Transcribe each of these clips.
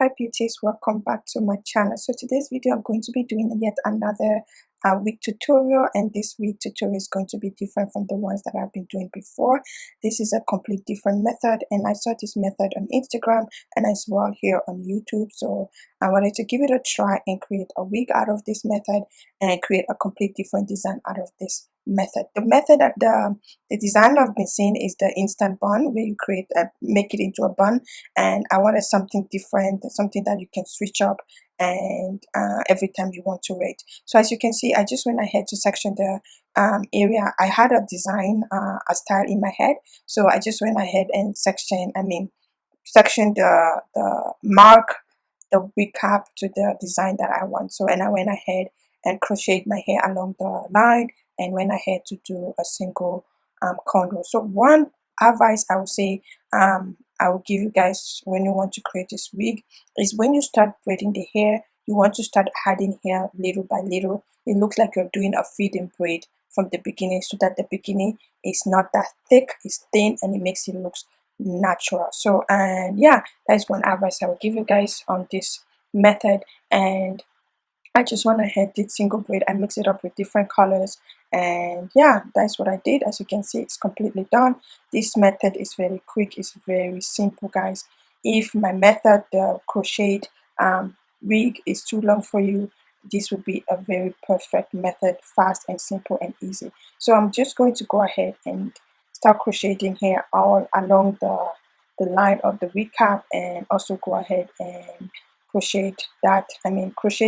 Hi beauties, welcome back to my channel. So today's video I'm going to be doing yet another wig tutorial, and this wig tutorial is going to be different from the ones that I've been doing before. This is a complete different method, and I saw this method on Instagram and as well here on YouTube. So I wanted to give it a try and create a wig out of this method and create a complete different design out of this method. The method that the design I've been seeing is the instant bun, where you make it into a bun, and I wanted something different, something that you can switch up and every time you want to wear it. So as you can see, I just went ahead to section the area. I had a design, a style in my head, so I just went ahead and section the mark the wig cap to the design that I want. So, and I went ahead and crocheted my hair along the line and went ahead to do a single cornrow. So one advice I would say I will give you guys when you want to create this wig is when you start braiding the hair, you want to start adding hair little by little. It looks like you're doing a feeding braid from the beginning, so that the beginning is not that thick, it's thin, and it makes it look natural. So, and yeah, that's one advice I will give you guys on this method. And I just went ahead, did single braid, I mixed it up with different colors, and yeah, that's what I did. As you can see, it's completely done. This method is very quick, it's very simple, guys. If my method, the crocheted wig, is too long for you, this would be a very perfect method, fast and simple and easy. So I'm just going to go ahead and start crocheting here all along the line of the wig cap, and also go ahead and crochet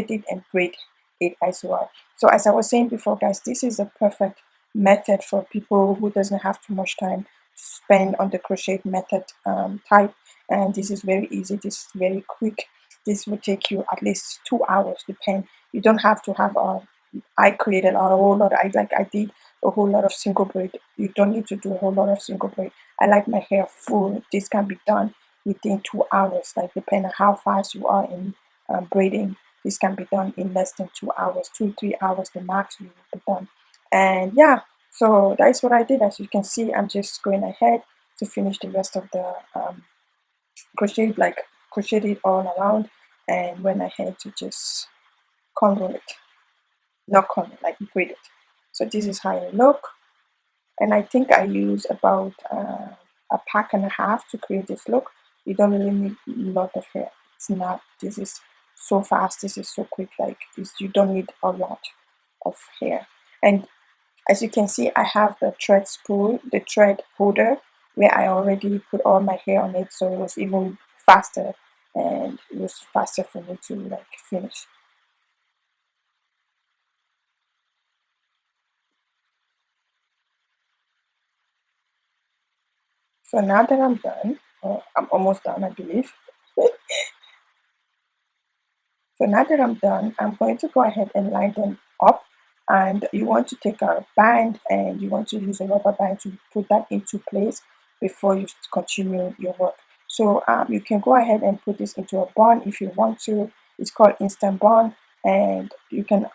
it and braid it as well. So as I was saying before, guys, this is a perfect method for people who doesn't have too much time to spend on the crochet method type, and this is very easy, this is very quick. This will take you at least 2 hours, depend. You don't have to have I created a whole lot, I did a whole lot of single braid. You don't need to do a whole lot of single braid. I like my hair full. This can be done within 2 hours, like depending on how fast you are in braiding. This can be done in less than 2 hours, 2-3 hours the max you will be done. And yeah, so that's what I did. As you can see, I'm just going ahead to finish the rest of the crocheted it all around, and went ahead to just cornrow it, not cornrow, like braid it. So this is how it look, and I think I use about a pack and a half to create this look. You don't really need a lot of hair. It's not, this is so fast, this is so quick, like you don't need a lot of hair. And as you can see, I have the thread spool, the thread holder, where I already put all my hair on it, so it was even faster, and it was faster for me to like finish. So now that I'm done, I'm almost done, I believe. So now that I'm done, I'm going to go ahead and line them up. And you want to take a band, and you want to use a rubber band to put that into place before you continue your work. So you can go ahead and put this into a bun if you want to. It's called instant bun, and you can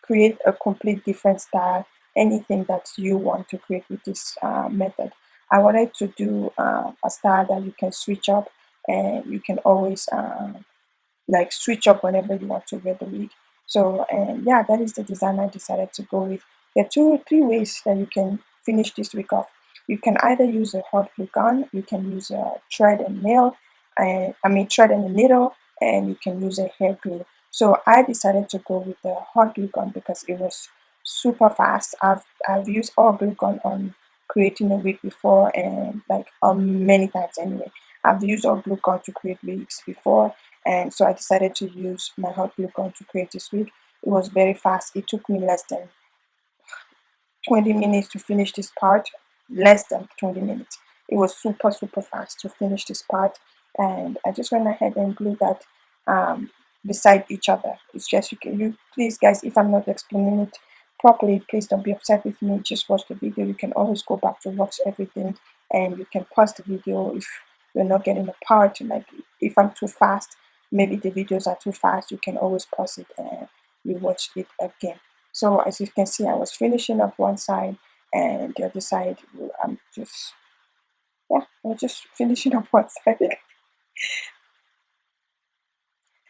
create a complete different style, anything that you want to create with this method. I wanted to do a style that you can switch up, and you can always like switch up whenever you want to wear the wig. So, and yeah, that is the design I decided to go with. There are 3 ways that you can finish this wig off. You can either use a hot glue gun, you can use a thread and nail, and thread and a needle, and you can use a hair glue. So I decided to go with the hot glue gun because it was super fast. I've used hot glue gun on creating a wig before, and like many times anyway. I've used hot glue gun to create wigs before, and so I decided to use my hot glue gun to create this wig. It was very fast. It took me less than 20 minutes to finish this part. Less than 20 minutes. It was super fast to finish this part, and I just went ahead and glued that beside each other. It's just you please guys, if I'm not explaining it properly, please don't be upset with me. Just watch the video. You can always go back to watch everything, and you can pause the video if you're not getting the part. Like if I'm too fast, maybe the videos are too fast, you can always pause it and rewatch it again. So as you can see, I was finishing up one side, and the other side I'm just finishing up one side.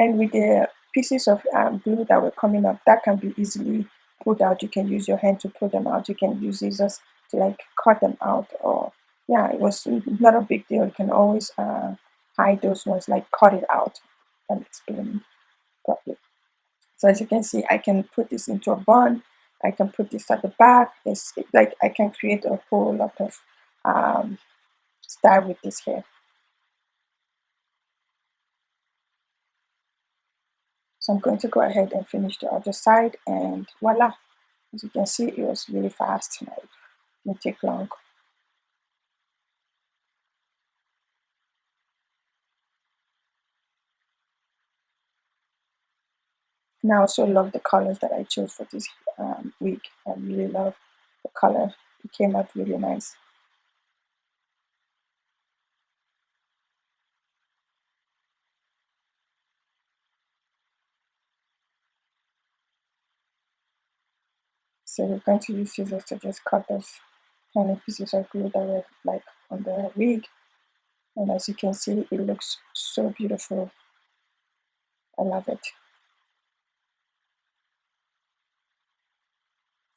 And with the pieces of glue that were coming up, that can be easily pulled out. You can use your hand to pull them out. You can use scissors to like cut them out. Or yeah, it was not a big deal. You can always hide those ones, like cut it out. I'm explaining properly. So as you can see, I can put this into a bun. I can put this at the back. It's like I can create a whole lot of style with this hair. So I'm going to go ahead and finish the other side, and voila. As you can see, it was really fast. It didn't take long. And I also love the colors that I chose for this wig. I really love the color. It came out really nice. So we're going to use scissors to just cut those tiny pieces of glue that were like on the wig. And as you can see, it looks so beautiful. I love it.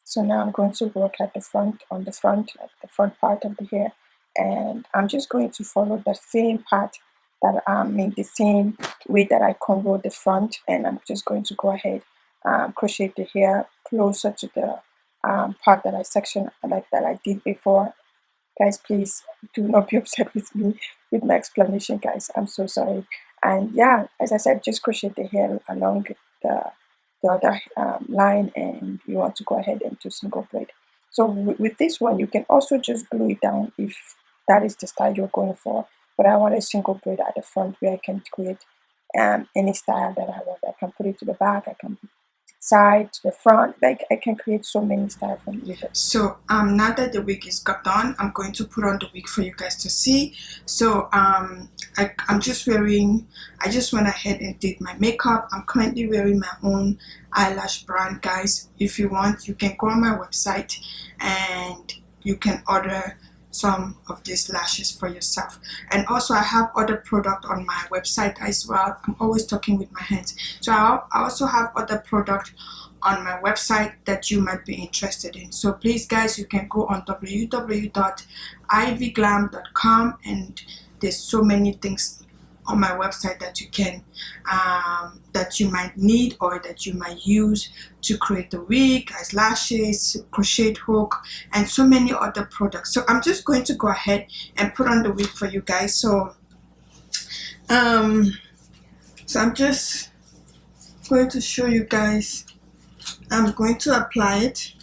So now I'm going to work at the front, on the front, like the front part of the hair. And I'm just going to follow the same part that in the same way that I combo the front. And I'm just going to go ahead crochet the hair closer to the part that I sectioned, like that I did before. Guys, please do not be upset with me with my explanation, guys. I'm so sorry. And yeah, as I said, just crochet the hair along the other line, and you want to go ahead and do single braid. So with this one, you can also just glue it down if that is the style you're going for. But I want a single braid at the front where I can create any style that I want. I can put it to the back, I can side to the front, like I can create so many styles from with it. So now that the wig is got done, I'm going to put on the wig for you guys to see. So I'm just wearing, I just went ahead and did my makeup. I'm currently wearing my own eyelash brand, guys. If you want, you can go on my website and you can order some of these lashes for yourself. And also I have other product on my website as well. I'm always talking with my hands. So I also have other product on my website that you might be interested in. So please guys, you can go on www.ivyglam.com, and there's so many things on my website that you can that you might need or that you might use to create the wig, as lashes, crochet hook, and so many other products. So I'm just going to go ahead and put on the wig for you guys. So I'm just going to show you guys. I'm going to apply it.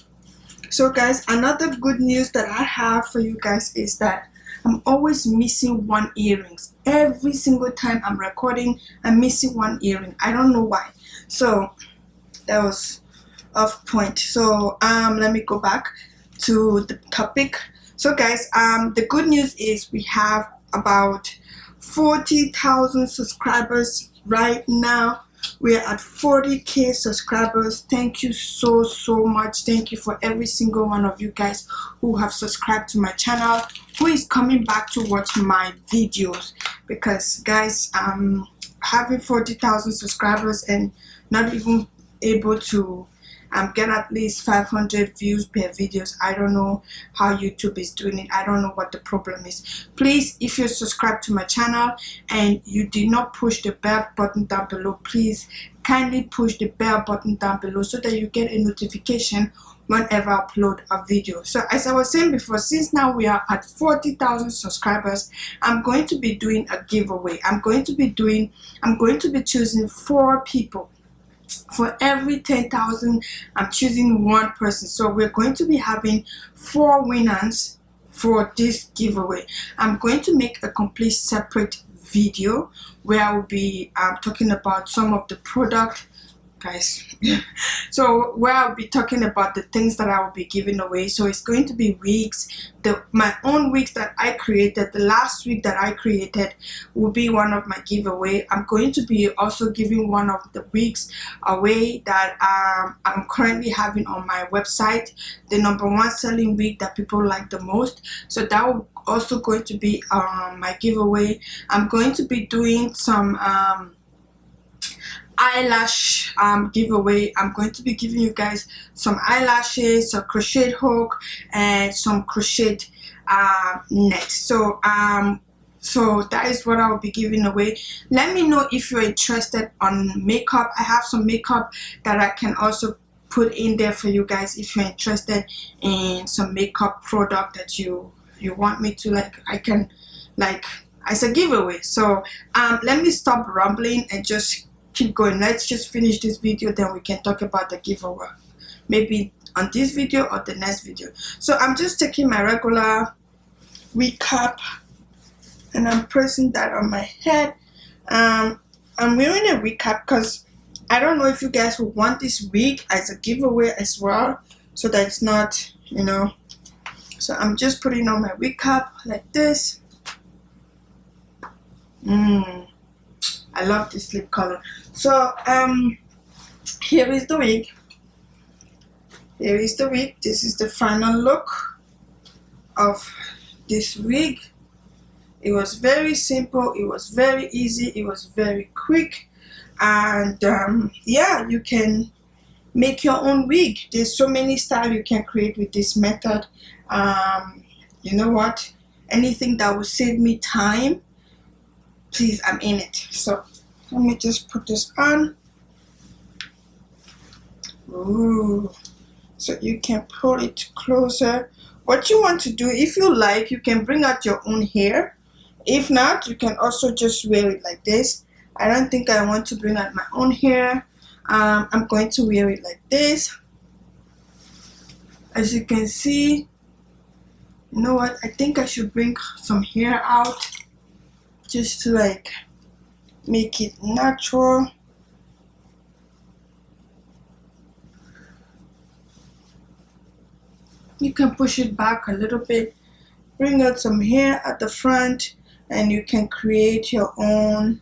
So guys, another good news that I have for you guys is that I'm always missing one earrings. Every single time I'm recording, I'm missing one earring. I don't know why. So that was off point. So let me go back to the topic. So guys, the good news is we have about 40,000 subscribers right now. We are at 40k subscribers. Thank you so much. Thank you for every single one of you guys who have subscribed to my channel, who is coming back to watch my videos. Because guys, having 40,000 subscribers and not even able to get at least 500 views per videos. I don't know how YouTube is doing it. I don't know what the problem is. Please, if you're subscribed to my channel and you did not push the bell button down below, please kindly push the bell button down below so that you get a notification whenever I upload a video. So as I was saying before, since now we are at 40,000 subscribers, I'm going to be doing a giveaway. I'm going to be choosing 4 people. For every 10,000, I'm choosing one person. So we're going to be having 4 winners for this giveaway. I'm going to make a complete separate video where I will be talking about some of the product, guys. So where I'll be talking about the things that I will be giving away. So it's going to be wigs, my own wigs that I created. The last wig that I created will be one of my giveaway. I'm going to be also giving one of the wigs away that I'm currently having on my website, the #1 selling wig that people like the most. So that will also going to be my giveaway. I'm going to be doing some eyelash giveaway. I'm going to be giving you guys some eyelashes, a crochet hook, and some crochet net. So that is what I will be giving away. Let me know if you're interested on makeup. I have some makeup that I can also put in there for you guys if you're interested in some makeup product that you want me to, like, I can, like, as a giveaway. So let me stop rambling and just keep going. Let's just finish this video, then we can talk about the giveaway, maybe on this video or the next video. So I'm just taking my regular wig cap and I'm pressing that on my head. I'm wearing a wig cap because I don't know if you guys will want this wig as a giveaway as well, so that it's not, you know. So I'm just putting on my wig cap like this. I love this lip color. So here is the wig. Here is the wig. This is the final look of this wig. It was very simple, it was very easy, it was very quick, and yeah, you can make your own wig. There's so many styles you can create with this method. You know what, anything that will save me time, please, I'm in it. So let me just put this on. Ooh. So you can pull it closer. What you want to do, if you like, you can bring out your own hair. If not, you can also just wear it like this. I don't think I want to bring out my own hair. I'm going to wear it like this. As you can see, you know what, I think I should bring some hair out just to like make it natural. You can push it back a little bit, bring out some hair at the front, and you can create your own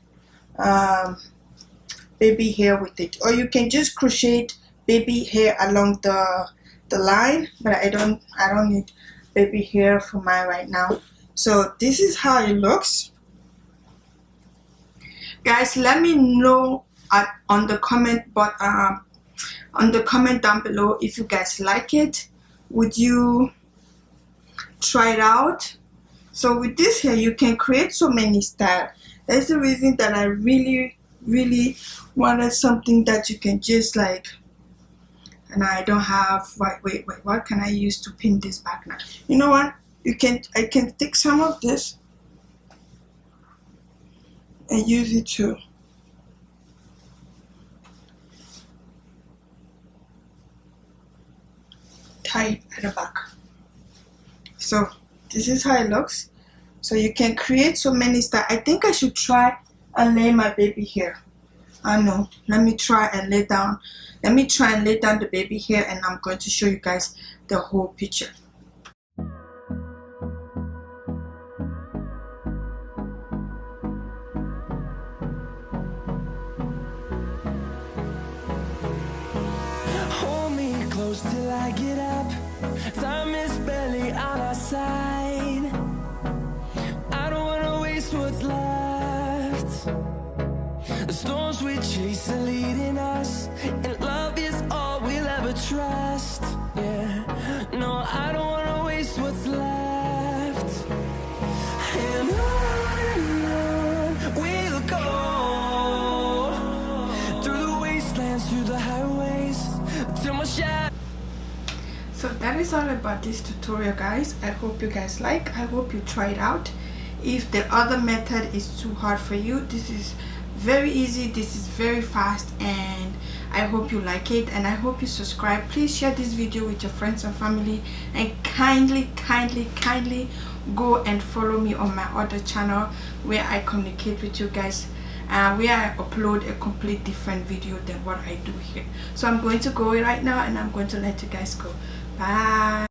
baby hair with it, or you can just crochet baby hair along the line, but I don't need baby hair for mine right now. So this is how it looks, guys. Let me know on the comment down below if you guys like it. Would you try it out? So with this hair, you can create so many styles. That's the reason that I really wanted something that you can just like, and I don't have, wait, what can I use to pin this back now? You know what, I can take some of this and use it to tie it at the back. So this is how it looks. So you can create so many styles. I think I should try and lay my baby hair. I know, let me try and lay down the baby hair, and I'm going to show you guys the whole picture. Hold me close till I get up. Time is barely on our side. I don't wanna waste what's left. The storms we chase are leading us, and love is all we'll ever trust. Yeah, no, I don't wanna waste what's left. And on we'll go, through the wastelands, through the highways, till my shadow. So that is all about this tutorial, guys. I hope you guys like. I hope you try it out. If the other method is too hard for you, this is very easy, this is very fast, and I hope you like it, and I hope you subscribe. Please share this video with your friends and family, and kindly go and follow me on my other channel where I communicate with you guys, where I upload a complete different video than what I do here. So I'm going to go right now, and I'm going to let you guys go. Bye.